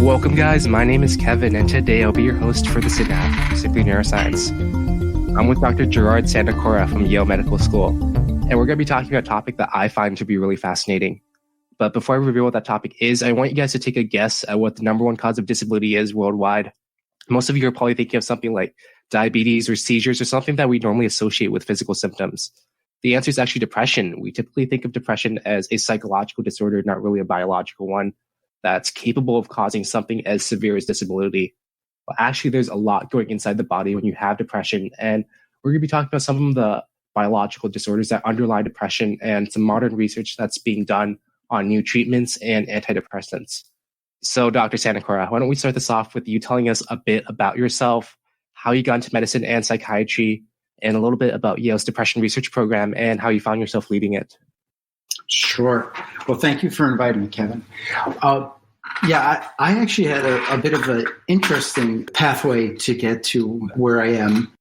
Welcome, guys. My name is Kevin, and today I'll be your host for the Sit Down, Simply Neuroscience. I'm with Dr. Gerard Sanacora from Yale Medical School, and we're going to be talking about a topic that I find to be really fascinating. But before I reveal what that topic is, I want you guys to take a guess at what the number one cause of disability is worldwide. Most of you are probably thinking of something like diabetes or seizures or something that we normally associate with physical symptoms. The answer is actually depression. We typically think of depression as a psychological disorder, not really a biological one, that's capable of causing something as severe as disability. But actually, there's a lot going inside the body when you have depression. And we're going to be talking about some of the biological disorders that underlie depression and some modern research that's being done on new treatments and antidepressants. So, Dr. Sanacora, why don't we start this off with you telling us a bit about yourself, how you got into medicine and psychiatry, and a little bit about Yale's depression research program and how you found yourself leading it. Sure. Well, thank you for inviting me, Kevin. I actually had a bit of an interesting pathway to get to where I am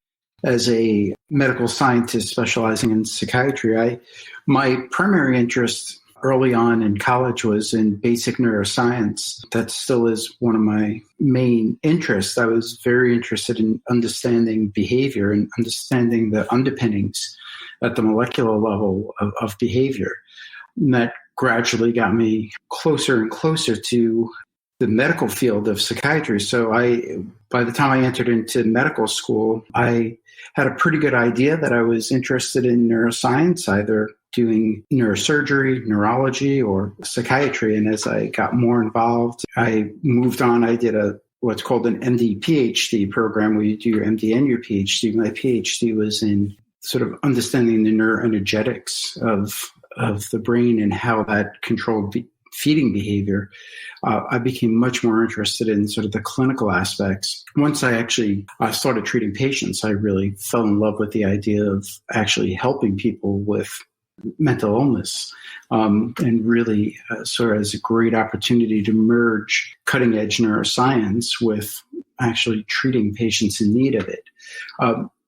as a medical scientist specializing in psychiatry. My primary interest early on in college was in basic neuroscience. That still is one of my main interests. I was very interested in understanding behavior and understanding the underpinnings at the molecular level of behavior. And that gradually got me closer and closer to the medical field of psychiatry. So by the time I entered into medical school, I had a pretty good idea that I was interested in neuroscience, either doing neurosurgery, neurology, or psychiatry. And as I got more involved, I moved on. I did what's called an MD PhD program where you do your MD and your PhD. My PhD was in sort of understanding the neuroenergetics of the brain and how that controlled feeding behavior. I became much more interested in sort of the clinical aspects. Once I actually started treating patients, I really fell in love with the idea of actually helping people with mental illness, and really sort of as a great opportunity to merge cutting-edge neuroscience with actually treating patients in need of it.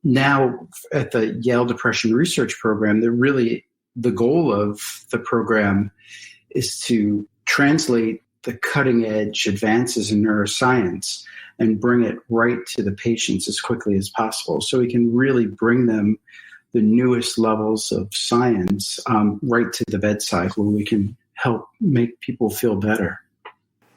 Now, at the Yale Depression Research Program, the goal of the program is to translate the cutting-edge advances in neuroscience and bring it right to the patients as quickly as possible, so we can really bring them the newest levels of science right to the bedside where we can help make people feel better.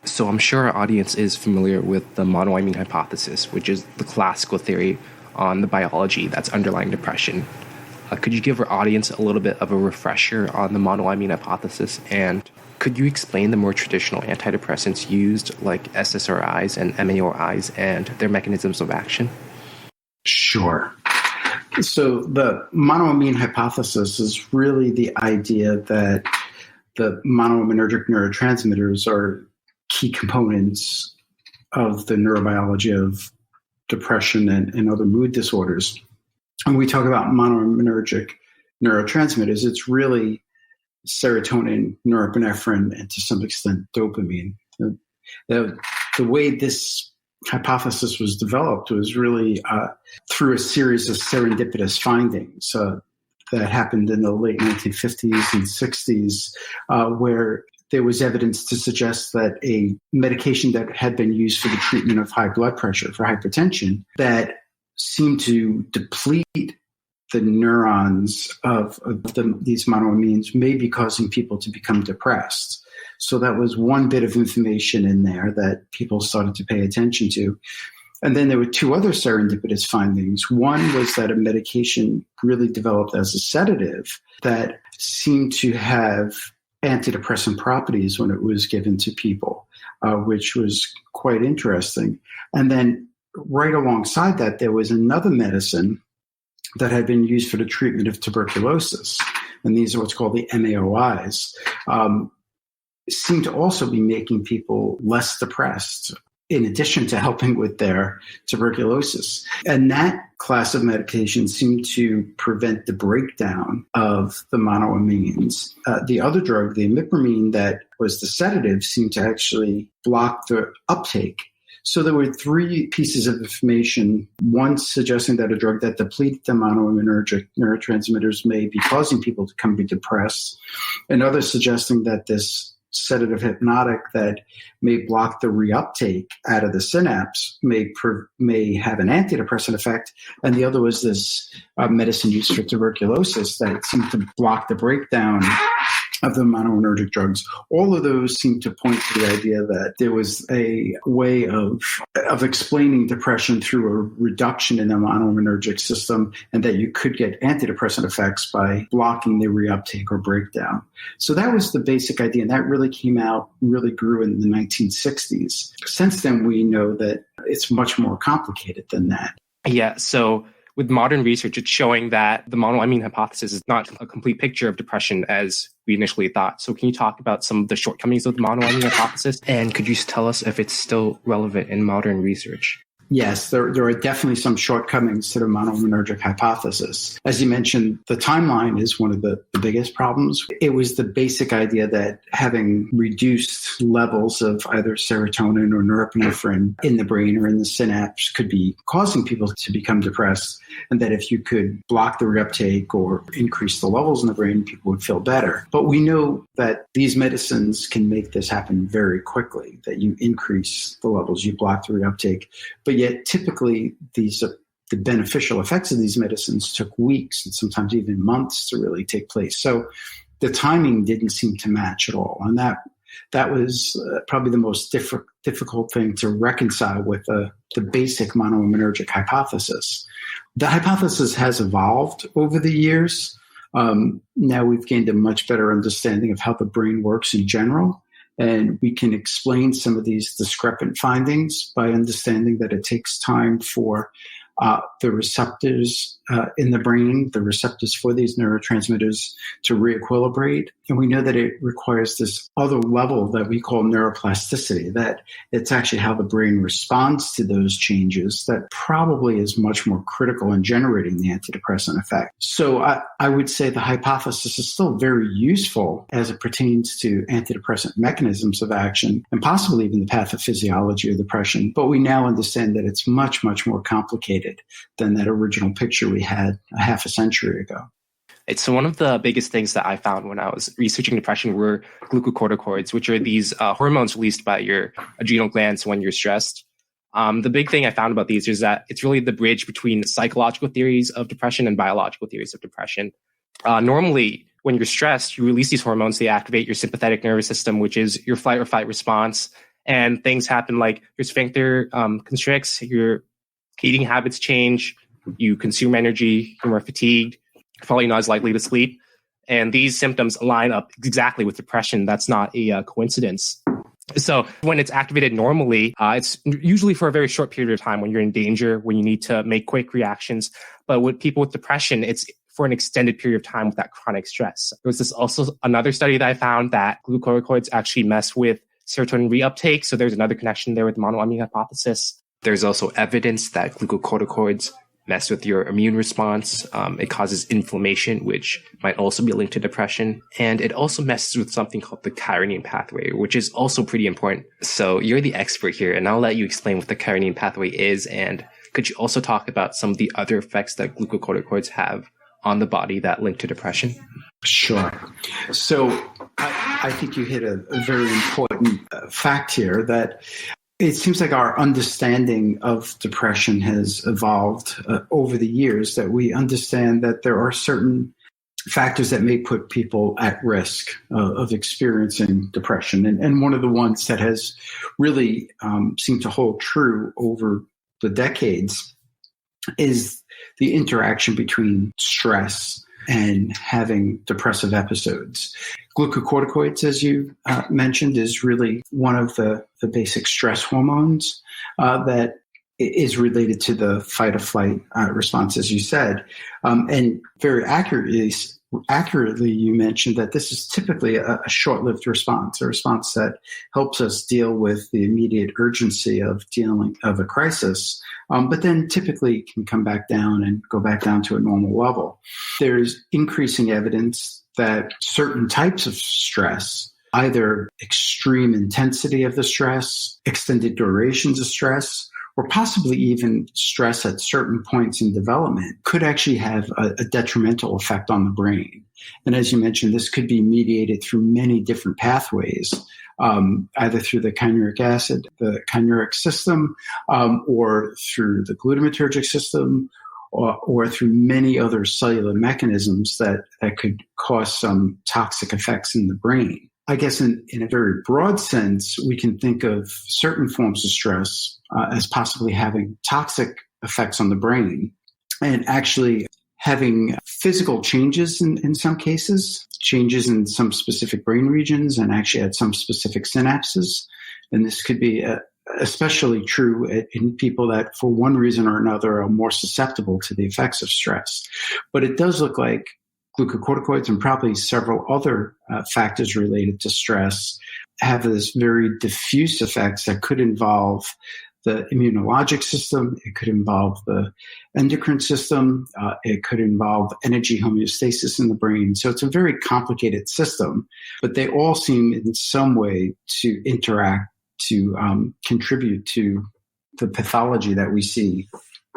So I'm sure our audience is familiar with the monoamine hypothesis, which is the classical theory on the biology that's underlying depression. Could you give our audience a little bit of a refresher on the monoamine hypothesis? And could you explain the more traditional antidepressants used, like SSRIs and MAOIs, and their mechanisms of action? Sure. So the monoamine hypothesis is really the idea that the monoaminergic neurotransmitters are key components of the neurobiology of depression and other mood disorders. When we talk about monoaminergic neurotransmitters, it's really serotonin, norepinephrine, and to some extent dopamine. The way this hypothesis was developed was really through a series of serendipitous findings that happened in the late 1950s and 60s, where there was evidence to suggest that a medication that had been used for the treatment of high blood pressure, for hypertension, that seemed to deplete the neurons of these monoamines, may be causing people to become depressed. So that was one bit of information in there that people started to pay attention to. And then there were two other serendipitous findings. One was that a medication really developed as a sedative that seemed to have antidepressant properties when it was given to people, which was quite interesting. And then right alongside that, there was another medicine that had been used for the treatment of tuberculosis. And these are what's called the MAOIs. Seem to also be making people less depressed, in addition to helping with their tuberculosis. And that class of medication seemed to prevent the breakdown of the monoamines. The other drug, the imipramine, that was the sedative, seemed to actually block the uptake. So there were three pieces of information, one suggesting that a drug that depleted the monoaminergic neurotransmitters may be causing people to become depressed, another suggesting that this sedative hypnotic that may block the reuptake out of the synapse may have an antidepressant effect, and the other was this medicine used for tuberculosis that seemed to block the breakdown of the monoanergic drugs. All of those seem to point to the idea that there was a way of explaining depression through a reduction in the monoanergic system, and that you could get antidepressant effects by blocking the reuptake or breakdown. So that was the basic idea, and that really grew in the 1960s. Since then, we know that it's much more complicated than that. Yeah, so with modern research, it's showing that the monoamine hypothesis is not a complete picture of depression as we initially thought. So can you talk about some of the shortcomings of the monoamine hypothesis? And could you tell us if it's still relevant in modern research? Yes, there are definitely some shortcomings to the monoanergic hypothesis. As you mentioned, the timeline is one of the biggest problems. It was the basic idea that having reduced levels of either serotonin or norepinephrine in the brain or in the synapse could be causing people to become depressed, and that if you could block the reuptake or increase the levels in the brain, people would feel better. But we know that these medicines can make this happen very quickly, that you increase the levels, you block the reuptake. But yet typically the beneficial effects of these medicines took weeks and sometimes even months to really take place. So the timing didn't seem to match at all. And that was probably the most difficult thing to reconcile with the basic monoaminergic hypothesis. The hypothesis has evolved over the years. Now we've gained a much better understanding of how the brain works in general. And we can explain some of these discrepant findings by understanding that it takes time for the receptors in the brain, the receptors for these neurotransmitters to reequilibrate. And we know that it requires this other level that we call neuroplasticity, that it's actually how the brain responds to those changes that probably is much more critical in generating the antidepressant effect. So I would say the hypothesis is still very useful as it pertains to antidepressant mechanisms of action and possibly even the pathophysiology of depression. But we now understand that it's much, much more complicated than that original picture we had a half a century ago. So one of the biggest things that I found when I was researching depression were glucocorticoids, which are these hormones released by your adrenal glands when you're stressed. The big thing I found about these is that it's really the bridge between psychological theories of depression and biological theories of depression. Normally, when you're stressed, you release these hormones, they activate your sympathetic nervous system, which is your flight or fight response. And things happen like your sphincter constricts, your eating habits change, you consume energy, you're more fatigued, you're probably not as likely to sleep. And these symptoms line up exactly with depression. That's not a coincidence. So when it's activated normally, it's usually for a very short period of time when you're in danger, when you need to make quick reactions. But with people with depression, it's for an extended period of time with that chronic stress. There was this also another study that I found that glucocorticoids actually mess with serotonin reuptake. So there's another connection there with the monoamine hypothesis. There's also evidence that glucocorticoids mess with your immune response. It causes inflammation, which might also be linked to depression. And it also messes with something called the chitinine pathway, which is also pretty important. So you're the expert here, and I'll let you explain what the chitinine pathway is. And could you also talk about some of the other effects that glucocorticoids have on the body that link to depression? Sure. So I think you hit a very important fact here, that it seems like our understanding of depression has evolved over the years, that we understand that there are certain factors that may put people at risk of experiencing depression. And one of the ones that has really seemed to hold true over the decades is the interaction between stress and having depressive episodes. Glucocorticoids, as you mentioned, is really one of the basic stress hormones that is related to the fight or flight response, as you said. And very accurately, you mentioned that this is typically a short-lived response, a response that helps us deal with the immediate urgency of dealing of a crisis, but then typically can come back down and go back down to a normal level. There's increasing evidence that certain types of stress, either extreme intensity of the stress, extended durations of stress, or possibly even stress at certain points in development could actually have a detrimental effect on the brain. And as you mentioned, this could be mediated through many different pathways, either through the chimeric acid, the chimeric system, or through the glutamatergic system, or through many other cellular mechanisms that could cause some toxic effects in the brain. I guess in a very broad sense, we can think of certain forms of stress as possibly having toxic effects on the brain and actually having physical changes in some cases, changes in some specific brain regions and actually at some specific synapses. And this could be especially true in people that for one reason or another are more susceptible to the effects of stress. But it does look like glucocorticoids and probably several other factors related to stress have this very diffuse effects that could involve the immunologic system, it could involve the endocrine system, it could involve energy homeostasis in the brain. So it's a very complicated system, but they all seem in some way to interact to contribute to the pathology that we see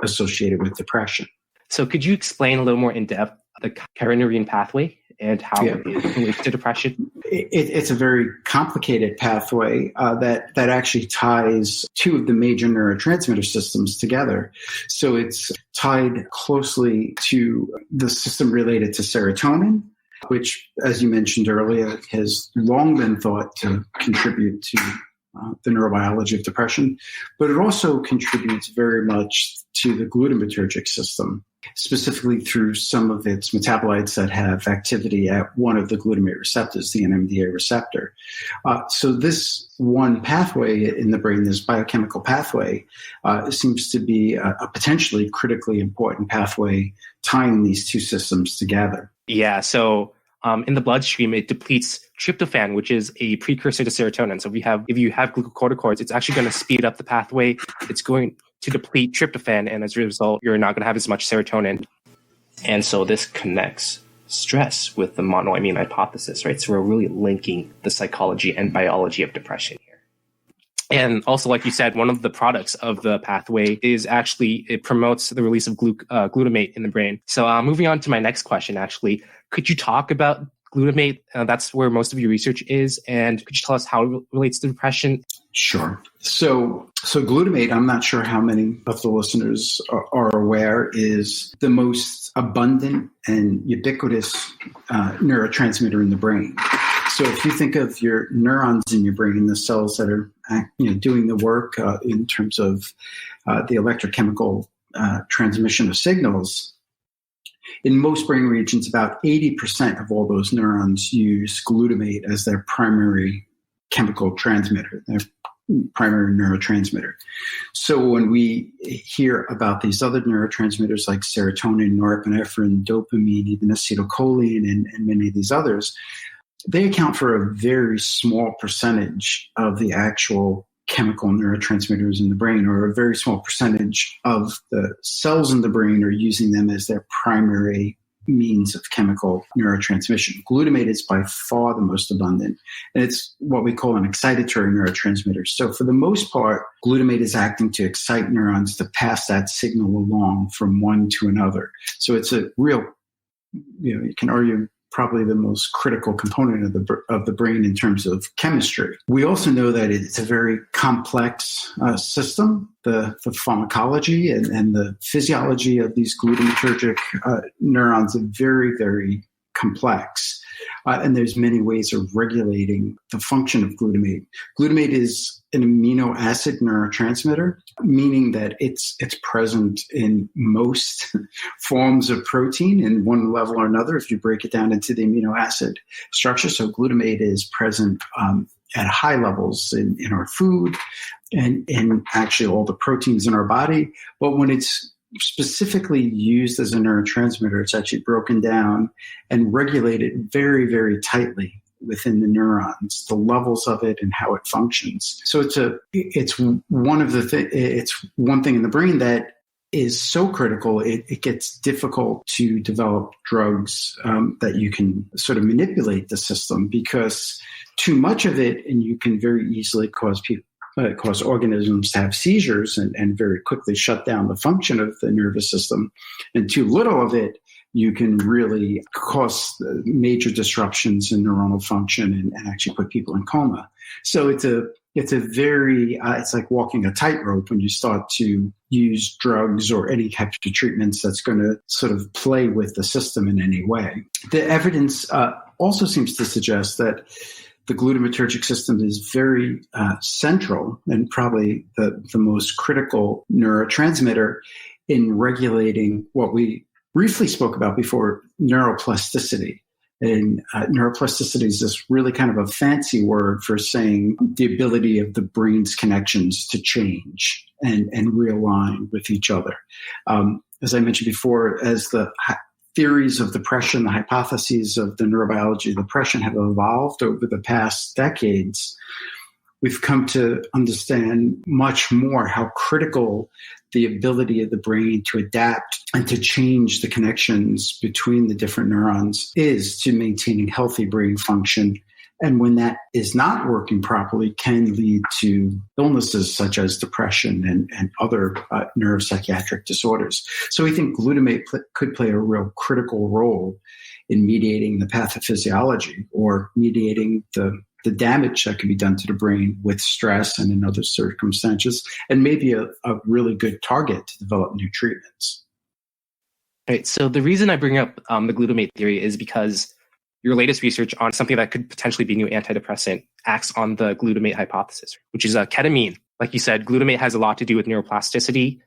associated with depression. So could you explain a little more in depth the carnitine pathway and how it relates to depression? It's a very complicated pathway that actually ties two of the major neurotransmitter systems together. So it's tied closely to the system related to serotonin, which, as you mentioned earlier, has long been thought to contribute to the neurobiology of depression, but it also contributes very much to the glutamatergic system, specifically through some of its metabolites that have activity at one of the glutamate receptors, the NMDA receptor. So this one pathway in the brain, this biochemical pathway, seems to be a potentially critically important pathway tying these two systems together. Yeah, so in the bloodstream, it depletes tryptophan, which is a precursor to serotonin. So if you have glucocorticoids, it's actually going to speed up the pathway. It's going to deplete tryptophan, and as a result, you're not going to have as much serotonin. And so this connects stress with the monoamine hypothesis, right? So we're really linking the psychology and biology of depression here. And also, like you said, one of the products of the pathway is actually, it promotes the release of glutamate in the brain. So moving on to my next question, actually, could you talk about glutamate? That's where most of your research is. And could you tell us how it relates to depression? Sure. So glutamate, I'm not sure how many of the listeners are aware, is the most abundant and ubiquitous neurotransmitter in the brain. So if you think of your neurons in your brain, the cells that are doing the work in terms of the electrochemical transmission of signals, in most brain regions, about 80% of all those neurons use glutamate as their primary chemical transmitter, their primary neurotransmitter. So when we hear about these other neurotransmitters like serotonin, norepinephrine, dopamine, even acetylcholine, and many of these others, they account for a very small percentage of the actual chemical neurotransmitters in the brain, or a very small percentage of the cells in the brain are using them as their primary means of chemical neurotransmission. Glutamate is by far the most abundant, and it's what we call an excitatory neurotransmitter. So for the most part, glutamate is acting to excite neurons to pass that signal along from one to another. So it's a real, you can argue, probably the most critical component of the brain in terms of chemistry. We also know that it's a very complex system. The pharmacology and the physiology of these glutamatergic neurons are very, very complex. And there's many ways of regulating the function of glutamate. Glutamate is an amino acid neurotransmitter, meaning that it's present in most forms of protein in one level or another if you break it down into the amino acid structure. So glutamate is present at high levels in our food and in actually all the proteins in our body. But when it's specifically used as a neurotransmitter, it's actually broken down and regulated very, very tightly within the neurons, the levels of it and how it functions. So it's one thing in the brain that is so critical, it gets difficult to develop drugs that you can sort of manipulate the system, because too much of it and you can very easily cause cause organisms to have seizures and very quickly shut down the function of the nervous system. And too little of it, you can really cause major disruptions in neuronal function and actually put people in coma. So it's like walking a tightrope when you start to use drugs or any type of treatments that's going to sort of play with the system in any way. The evidence also seems to suggest that the glutamatergic system is very central and probably the most critical neurotransmitter in regulating what we briefly spoke about before, neuroplasticity. And neuroplasticity is this really kind of a fancy word for saying the ability of the brain's connections to change and realign with each other. As I mentioned before, as the theories of depression, the hypotheses of the neurobiology of depression have evolved over the past decades, we've come to understand much more how critical the ability of the brain to adapt and to change the connections between the different neurons is to maintaining healthy brain function. And when that is not working properly, can lead to illnesses such as depression and other neuropsychiatric disorders. So we think glutamate could play a real critical role in mediating the pathophysiology or mediating the damage that can be done to the brain with stress and in other circumstances, and maybe a really good target to develop new treatments. Right. So the reason I bring up the glutamate theory is because your latest research on something that could potentially be a new antidepressant acts on the glutamate hypothesis, which is ketamine. Like you said, glutamate has a lot to do with neuroplasticity.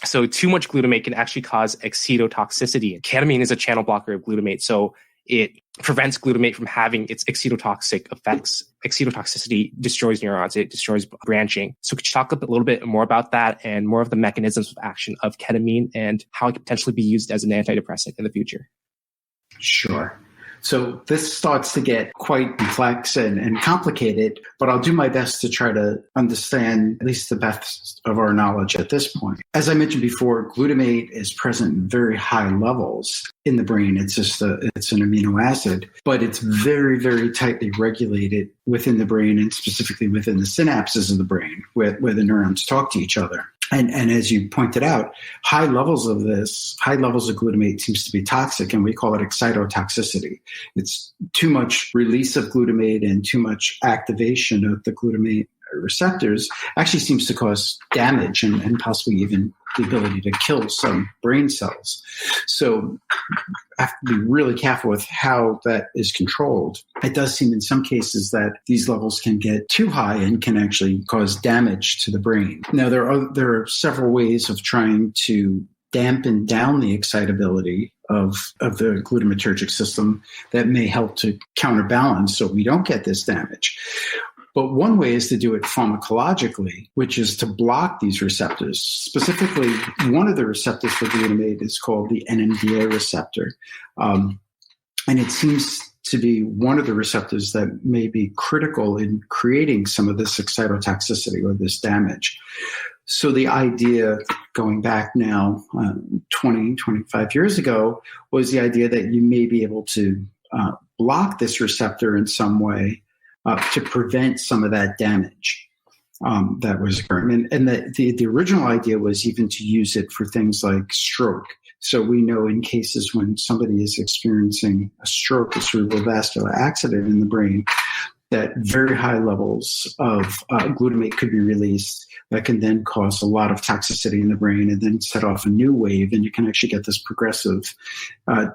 So too much glutamate can actually cause excitotoxicity. Ketamine is a channel blocker of glutamate, so it prevents glutamate from having its excitotoxic effects. Excitotoxicity destroys neurons. It destroys branching. So could you talk a little bit more about that and more of the mechanisms of action of ketamine and how it could potentially be used as an antidepressant in the future? Sure. So this starts to get quite complex and complicated, but I'll do my best to try to understand at least the best of our knowledge at this point. As I mentioned before, glutamate is present in very high levels in the brain. It's just it's an amino acid, but it's very, very tightly regulated within the brain and specifically within the synapses of the brain where the neurons talk to each other. And as you pointed out, high levels of glutamate seems to be toxic, and we call it excitotoxicity. It's too much release of glutamate and too much activation of the glutamate receptors actually seems to cause damage and possibly even the ability to kill some brain cells. So I have to be really careful with how that is controlled. It does seem in some cases that these levels can get too high and can actually cause damage to the brain. Now, there are several ways of trying to dampen down the excitability of the glutamatergic system that may help to counterbalance so we don't get this damage. But one way is to do it pharmacologically, which is to block these receptors. Specifically, one of the receptors for glutamate is called the NMDA receptor. And it seems to be one of the receptors that may be critical in creating some of this excitotoxicity or this damage. So the idea going back now 20, 25 years ago was the idea that you may be able to block this receptor in some way to prevent some of that damage that was occurring. And the original idea was even to use it for things like stroke. So we know in cases when somebody is experiencing a stroke, a cerebrovascular accident in the brain, that very high levels of glutamate could be released that can then cause a lot of toxicity in the brain and then set off a new wave, and you can actually get this progressive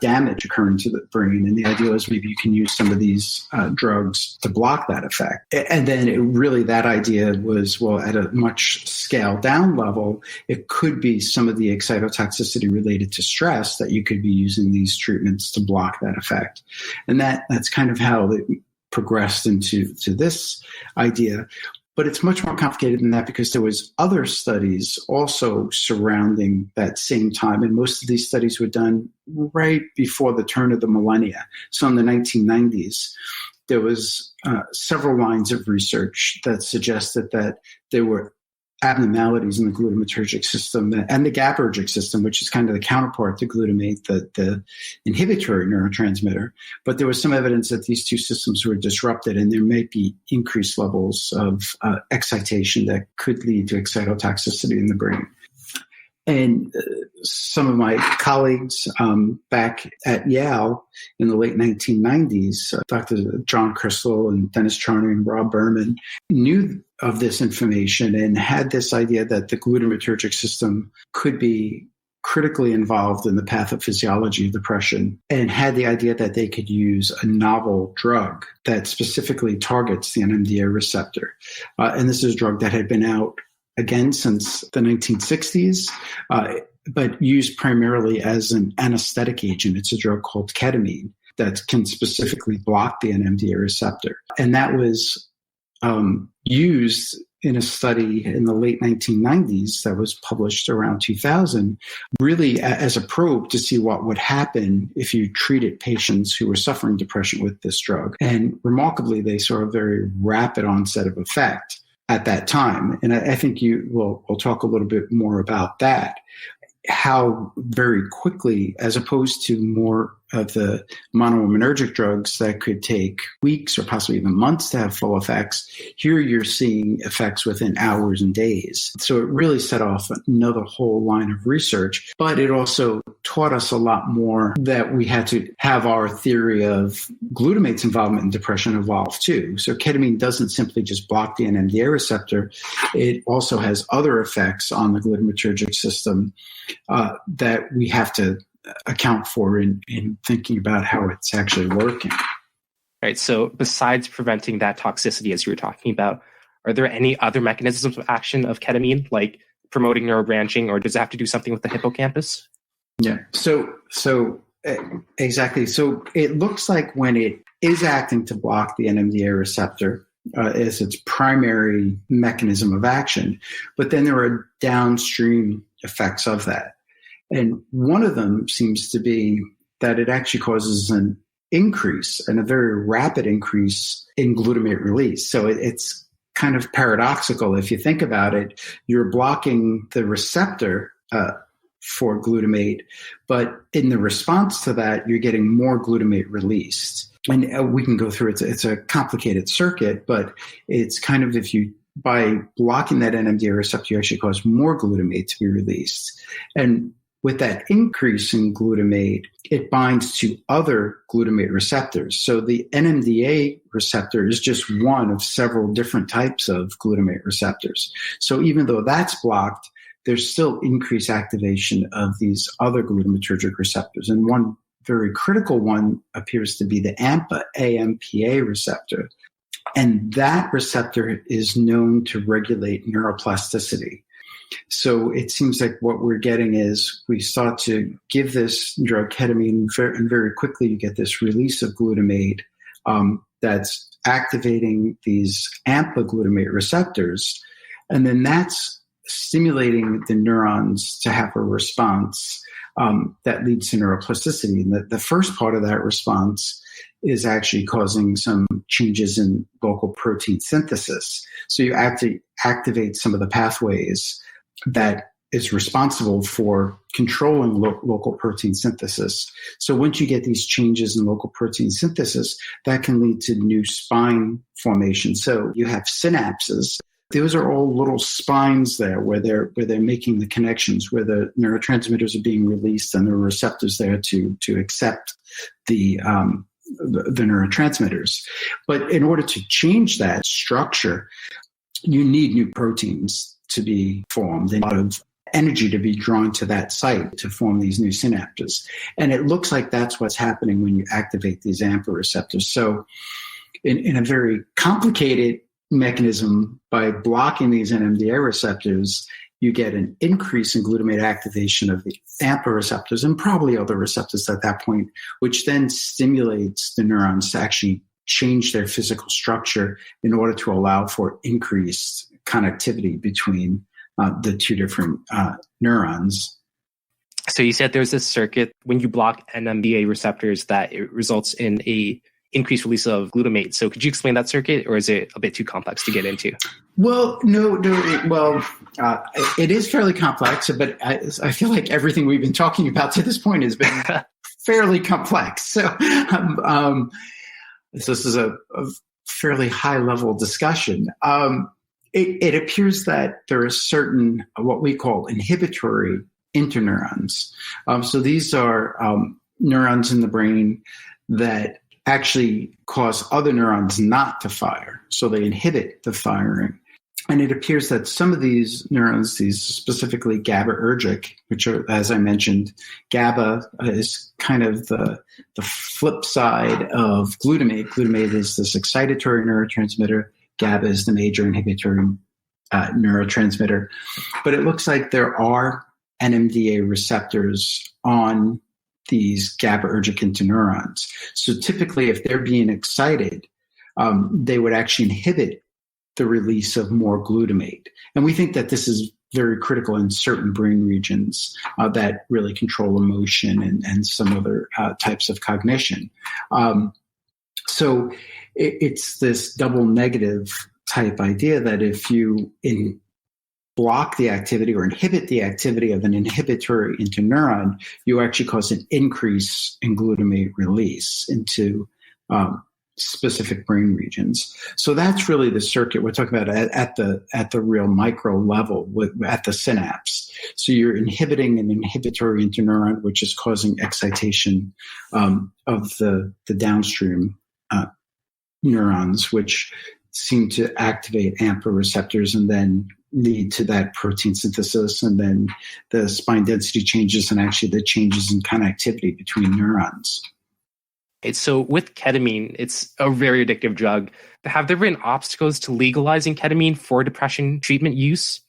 damage occurring to the brain. And the idea is maybe you can use some of these drugs to block that effect. And then that idea was, well, at a much scaled down level, it could be some of the excitotoxicity related to stress that you could be using these treatments to block that effect. And that's kind of how it progressed into this idea. But it's much more complicated than that because there was other studies also surrounding that same time. And most of these studies were done right before the turn of the millennia. So in the 1990s, there was several lines of research that suggested that there were abnormalities in the glutamatergic system and the GABAergic system, which is kind of the counterpart to glutamate, the inhibitory neurotransmitter. But there was some evidence that these two systems were disrupted, and there may be increased levels of excitation that could lead to excitotoxicity in the brain. And some of my colleagues back at Yale in the late 1990s, Dr. John Crystal and Dennis Charney and Rob Berman, knew of this information and had this idea that the glutamatergic system could be critically involved in the pathophysiology of depression, and had the idea that they could use a novel drug that specifically targets the NMDA receptor. And this is a drug that had been out again since the 1960s, but used primarily as an anesthetic agent. It's a drug called ketamine that can specifically block the NMDA receptor. And that was used in a study in the late 1990s that was published around 2000, really as a probe to see what would happen if you treated patients who were suffering depression with this drug. And remarkably, they saw a very rapid onset of effect at that time. And I think we'll talk a little bit more about that, how very quickly, as opposed to more of the monoaminergic drugs that could take weeks or possibly even months to have full effects, here you're seeing effects within hours and days. So it really set off another whole line of research, but it also taught us a lot more that we had to have our theory of glutamate's involvement in depression evolve too. So ketamine doesn't simply just block the NMDA receptor. It also has other effects on the glutamatergic system that we have to account for in thinking about how it's actually working. Right. So besides preventing that toxicity, as you were talking about, are there any other mechanisms of action of ketamine, like promoting neurobranching, or does it have to do something with the hippocampus? Yeah. So exactly. So it looks like when it is acting to block the NMDA receptor as its primary mechanism of action, but then there are downstream effects of that. And one of them seems to be that it actually causes an increase, and a very rapid increase in glutamate release. So it's kind of paradoxical. If you think about it, you're blocking the receptor for glutamate, but in the response to that, you're getting more glutamate released. And we can go through it. It's a complicated circuit, but it's kind of by blocking that NMDA receptor, you actually cause more glutamate to be released. And with that increase in glutamate, it binds to other glutamate receptors. So the NMDA receptor is just one of several different types of glutamate receptors. So even though that's blocked, there's still increased activation of these other glutamatergic receptors. And one very critical one appears to be the AMPA receptor. And that receptor is known to regulate neuroplasticity. So it seems like what we're getting is we start to give this drug ketamine, and very quickly you get this release of glutamate that's activating these AMPA glutamate receptors. And then that's stimulating the neurons to have a response that leads to neuroplasticity. And the first part of that response is actually causing some changes in local protein synthesis. So you activate some of the pathways that is responsible for controlling local protein synthesis. So once you get these changes in local protein synthesis, that can lead to new spine formation. So you have synapses. Those are all little spines there where they're making the connections, where the neurotransmitters are being released and there are receptors there to accept the neurotransmitters. But in order to change that structure, you need new proteins to be formed and a lot of energy to be drawn to that site to form these new synapses. And it looks like that's what's happening when you activate these AMPA receptors. So in a very complicated mechanism, by blocking these NMDA receptors, you get an increase in glutamate activation of the AMPA receptors and probably other receptors at that point, which then stimulates the neurons to actually change their physical structure in order to allow for increased connectivity between the two different neurons. So you said there's this circuit when you block NMDA receptors that it results in a increased release of glutamate. So could you explain that circuit, or is it a bit too complex to get into? Well, no. It is fairly complex, but I feel like everything we've been talking about to this point has been fairly complex. So this is a fairly high-level discussion. It appears that there are certain what we call inhibitory interneurons. So these are neurons in the brain that actually cause other neurons not to fire. So they inhibit the firing. And it appears that some of these neurons, these specifically GABAergic, which are, as I mentioned, GABA is kind of the flip side of glutamate. Glutamate is this excitatory neurotransmitter. GABA is the major inhibitory neurotransmitter. But it looks like there are NMDA receptors on these GABAergic interneurons. So typically, if they're being excited, they would actually inhibit the release of more glutamate. And we think that this is very critical in certain brain regions that really control emotion and some other types of cognition. So it's this double negative type idea that if you block the activity or inhibit the activity of an inhibitory interneuron, you actually cause an increase in glutamate release into specific brain regions. So that's really the circuit we're talking about at the real micro level at the synapse. So you're inhibiting an inhibitory interneuron, which is causing excitation of the downstream neurons, which seem to activate AMPA receptors and then lead to that protein synthesis, and then the spine density changes and actually the changes in connectivity between neurons. So with ketamine, it's a very addictive drug. Have there been obstacles to legalizing ketamine for depression treatment use?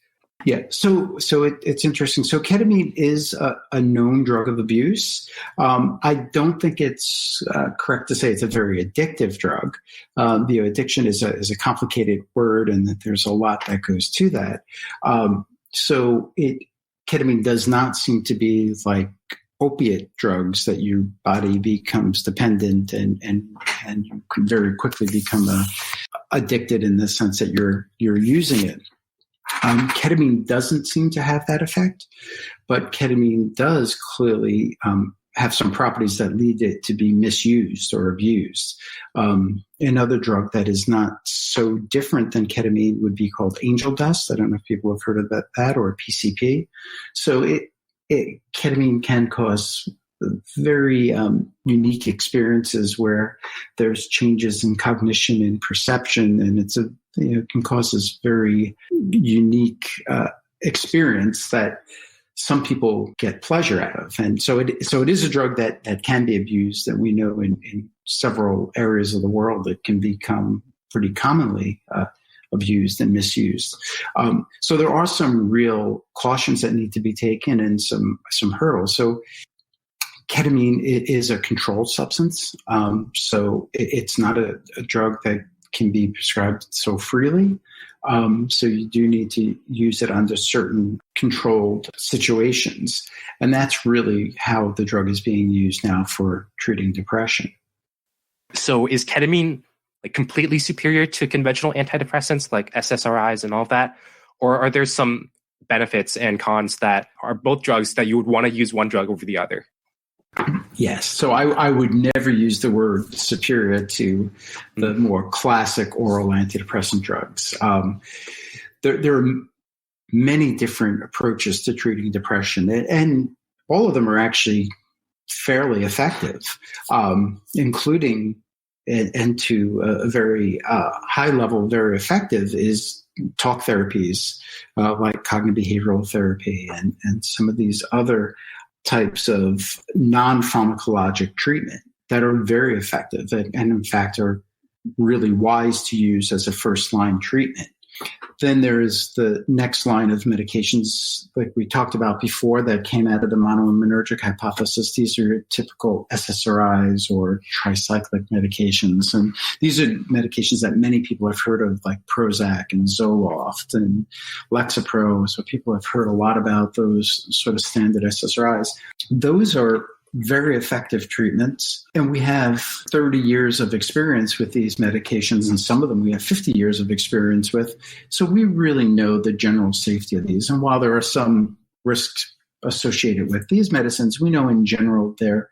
Yeah, so it's interesting. So ketamine is a known drug of abuse. I don't think it's correct to say it's a very addictive drug. Addiction is a complicated word, and that there's a lot that goes to that. Ketamine does not seem to be like opiate drugs that your body becomes dependent and you can very quickly become addicted in the sense that you're using it. Ketamine doesn't seem to have that effect, but ketamine does clearly have some properties that lead it to be misused or abused. Another drug that is not so different than ketamine would be called angel dust. I don't know if people have heard of that or PCP. So ketamine can cause very unique experiences where there's changes in cognition and perception, and it can cause this very unique experience that some people get pleasure out of. And so it is a drug that can be abused, and we know in several areas of the world it can become pretty commonly abused and misused. So there are some real cautions that need to be taken and some hurdles. So ketamine is a controlled substance. So it's not a drug that can be prescribed so freely. So you do need to use it under certain controlled situations. And that's really how the drug is being used now for treating depression. So is ketamine completely superior to conventional antidepressants like SSRIs and all of that? Or are there some benefits and cons that are both drugs that you would want to use one drug over the other? Yes. So I would never use the word superior to the more classic oral antidepressant drugs. There are many different approaches to treating depression, and all of them are actually fairly effective, including, and to a very high level, very effective is talk therapies like cognitive behavioral therapy and some of these other types of non-pharmacologic treatment that are very effective and in fact are really wise to use as a first-line treatment. Then there's the next line of medications like we talked about before that came out of the monoaminergic hypothesis. These are typical SSRIs or tricyclic medications. And these are medications that many people have heard of, like Prozac and Zoloft and Lexapro. So people have heard a lot about those sort of standard SSRIs. Those are very effective treatments. And we have 30 years of experience with these medications, and some of them we have 50 years of experience with. So we really know the general safety of these. And while there are some risks associated with these medicines, we know in general they're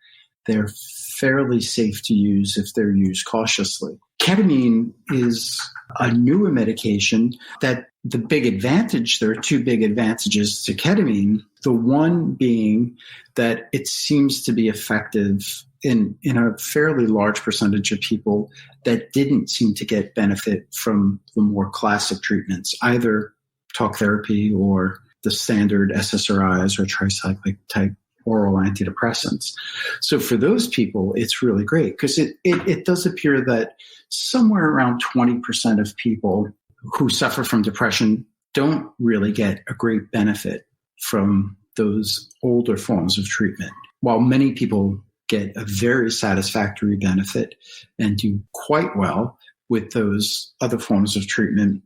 fairly safe to use if they're used cautiously. Ketamine is a newer medication that the big advantage, there are two big advantages to ketamine. The one being that it seems to be effective in a fairly large percentage of people that didn't seem to get benefit from the more classic treatments, either talk therapy or the standard SSRIs or tricyclic type oral antidepressants. So for those people, it's really great because it does appear that somewhere around 20% of people who suffer from depression don't really get a great benefit from those older forms of treatment, while many people get a very satisfactory benefit and do quite well with those other forms of treatment.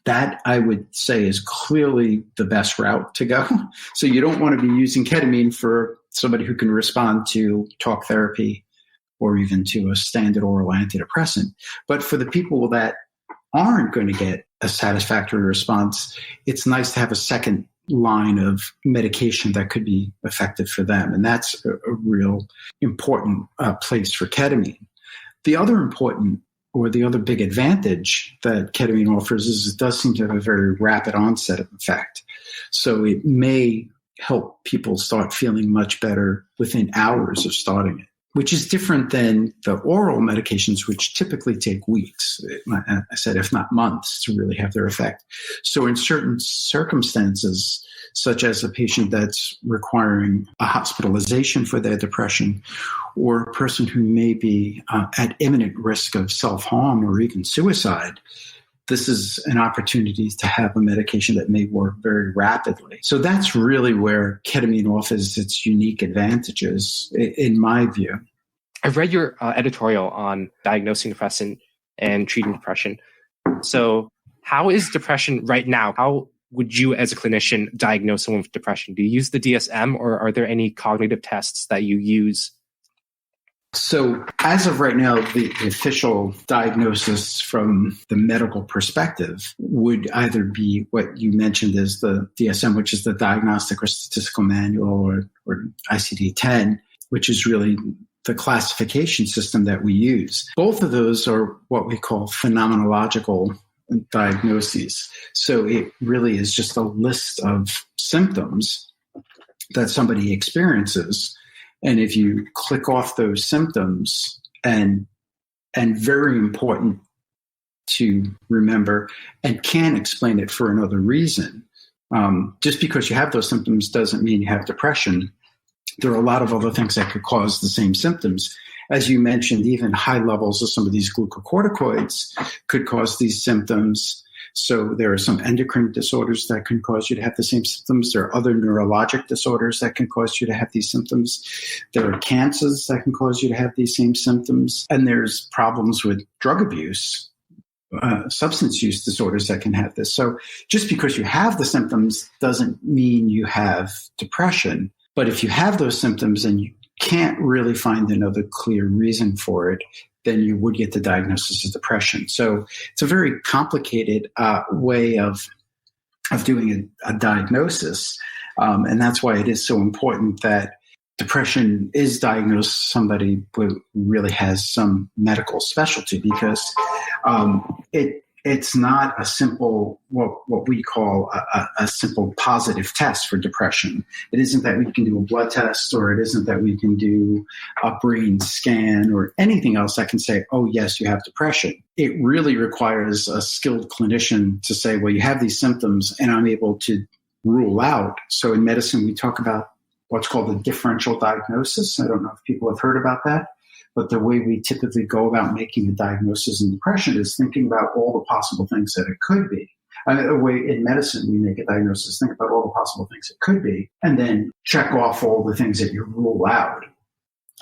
That, I would say, is clearly the best route to go. So you don't want to be using ketamine for somebody who can respond to talk therapy or even to a standard oral antidepressant. But for the people that aren't going to get a satisfactory response, it's nice to have a second line of medication that could be effective for them. And that's a real important place for ketamine. The other big advantage that ketamine offers is it does seem to have a very rapid onset of effect. So it may help people start feeling much better within hours of starting it, which is different than the oral medications, which typically take weeks, I said, if not months, to really have their effect. So in certain circumstances, such as a patient that's requiring a hospitalization for their depression, or a person who may be at imminent risk of self-harm or even suicide, this is an opportunity to have a medication that may work very rapidly. So that's really where ketamine offers its unique advantages, in my view. I've read your editorial on diagnosing depression and treating depression. So how is depression right now? How would you as a clinician diagnose someone with depression? Do you use the DSM, or are there any cognitive tests that you use? So as of right now, the official diagnosis from the medical perspective would either be what you mentioned as the DSM, which is the Diagnostic or Statistical Manual, or ICD-10, which is really the classification system that we use. Both of those are what we call phenomenological diagnoses. So it really is just a list of symptoms that somebody experiences. And if you click off those symptoms, and very important to remember, and can explain it for another reason, just because you have those symptoms doesn't mean you have depression. There are a lot of other things that could cause the same symptoms. As you mentioned, even high levels of some of these glucocorticoids could cause these symptoms. So there are some endocrine disorders that can cause you to have the same symptoms. There are other neurologic disorders that can cause you to have these symptoms. There are cancers that can cause you to have these same symptoms. And there's problems with drug abuse, substance use disorders that can have this. So just because you have the symptoms doesn't mean you have depression. But if you have those symptoms and you can't really find another clear reason for it, then you would get the diagnosis of depression. So it's a very complicated way of doing a diagnosis. And that's why it is so important that depression is diagnosed somebody who really has some medical specialty, because it's not a simple, what we call a simple positive test for depression. It isn't that we can do a blood test, or it isn't that we can do a brain scan or anything else that can say, oh, yes, you have depression. It really requires a skilled clinician to say, well, you have these symptoms and I'm able to rule out. So in medicine, we talk about what's called a differential diagnosis. I don't know if people have heard about that. But the way we typically go about making a diagnosis in depression is thinking about all the possible things that it could be. The way in medicine we make a diagnosis, think about all the possible things it could be, and then check off all the things that you rule out.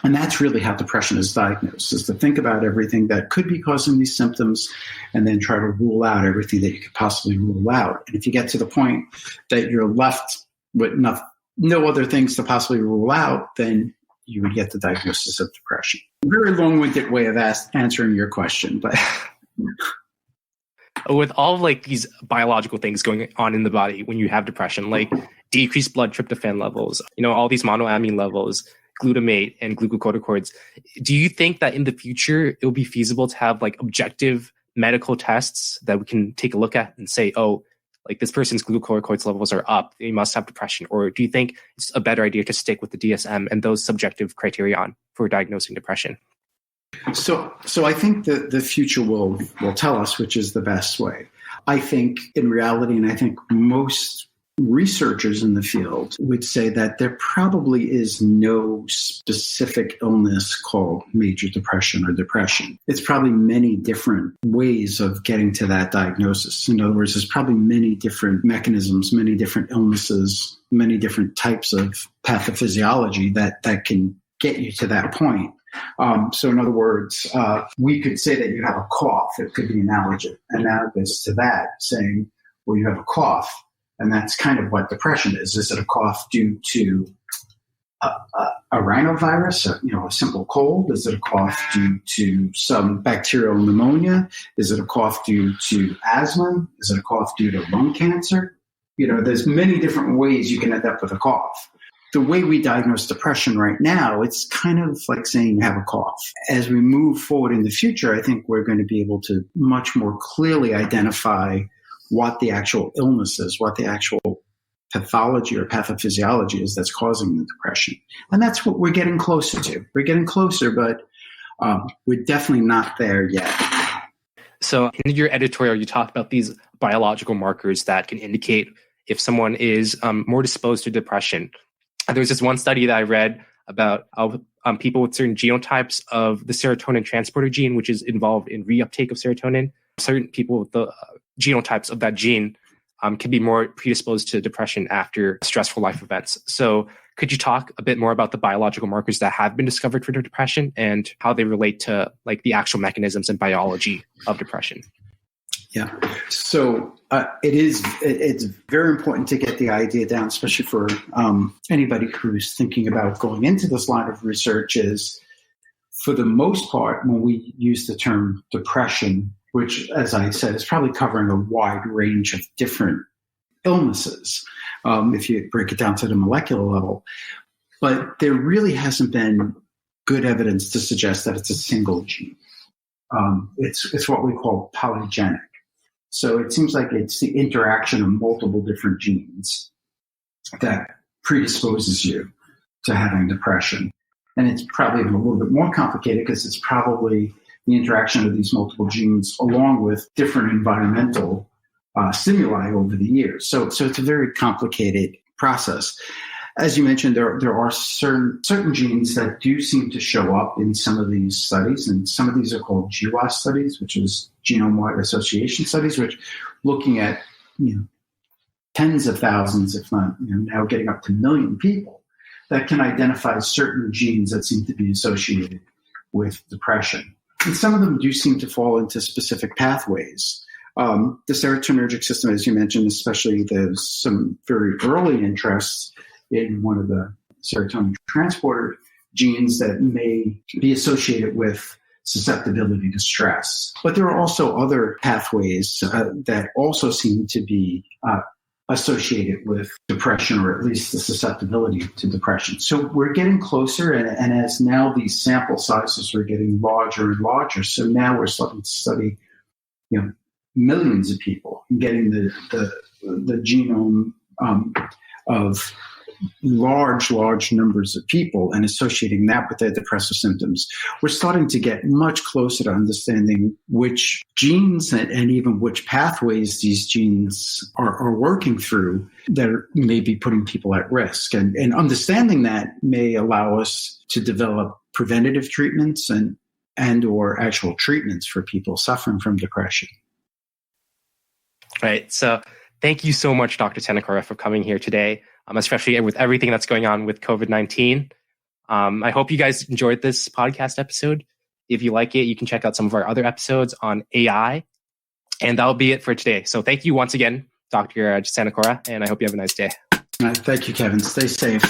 And that's really how depression is diagnosed, is to think about everything that could be causing these symptoms and then try to rule out everything that you could possibly rule out. And if you get to the point that you're left with no other things to possibly rule out, then you would get the diagnosis of depression. Very long-winded way of answering your question, but with all like these biological things going on in the body when you have depression, like decreased blood tryptophan levels, all these monoamine levels, glutamate and glucocorticoids, do you think that in the future it will be feasible to have like objective medical tests that we can take a look at and say, oh, like this person's glucocorticoids levels are up, they must have depression? Or do you think it's a better idea to stick with the DSM and those subjective criteria for diagnosing depression? So I think that the future will tell us which is the best way. I think in reality, and I think most researchers in the field would say that there probably is no specific illness called major depression or depression. It's probably many different ways of getting to that diagnosis. In other words, there's probably many different mechanisms, many different illnesses, many different types of pathophysiology that can get you to that point. So in other words, we could say that you have a cough. It could be analogous to that, saying, well, you have a cough. And that's kind of what depression is. Is it a cough due to a rhinovirus, a simple cold? Is it a cough due to some bacterial pneumonia? Is it a cough due to asthma? Is it a cough due to lung cancer? There's many different ways you can end up with a cough. The way we diagnose depression right now, it's kind of like saying you have a cough. As we move forward in the future, I think we're going to be able to much more clearly identify what the actual illness is, what the actual pathology or pathophysiology is that's causing the depression. And that's what we're getting closer to. We're getting closer, but we're definitely not there yet. So in your editorial, you talked about these biological markers that can indicate if someone is more disposed to depression. There's this one study that I read about how people with certain genotypes of the serotonin transporter gene, which is involved in reuptake of serotonin, certain people with the genotypes of that gene can be more predisposed to depression after stressful life events. So could you talk a bit more about the biological markers that have been discovered for depression and how they relate to like the actual mechanisms and biology of depression? Yeah. So it's very important to get the idea down, especially for anybody who's thinking about going into this line of research, is for the most part, when we use the term depression, which, as I said, is probably covering a wide range of different illnesses, if you break it down to the molecular level. But there really hasn't been good evidence to suggest that it's a single gene. It's what we call polygenic. So it seems like it's the interaction of multiple different genes that predisposes you to having depression. And it's probably a little bit more complicated because it's probably the interaction of these multiple genes along with different environmental stimuli over the years. So it's a very complicated process. As you mentioned, there are certain genes that do seem to show up in some of these studies, and some of these are called GWAS studies, which is genome-wide association studies, which looking at tens of thousands, if not now getting up to 1 million people, that can identify certain genes that seem to be associated with depression. And some of them do seem to fall into specific pathways. The serotonergic system, as you mentioned, especially there's some very early interests in one of the serotonin transporter genes that may be associated with susceptibility to stress. But there are also other pathways that also seem to be associated with depression, or at least the susceptibility to depression. So we're getting closer, and as now these sample sizes are getting larger and larger, so now we're starting to study millions of people, getting the genome of large numbers of people and associating that with their depressive symptoms. We're starting to get much closer to understanding which genes and even which pathways these genes are working through that may be putting people at risk. And understanding that may allow us to develop preventative treatments and or actual treatments for people suffering from depression. Right. So thank you so much, Dr. Sanacora, for coming here today, especially with everything that's going on with COVID-19. I hope you guys enjoyed this podcast episode. If you like it, you can check out some of our other episodes on AI. And that'll be it for today. So thank you once again, Dr. Sanacora, and I hope you have a nice day. Thank you, Kevin. Stay safe.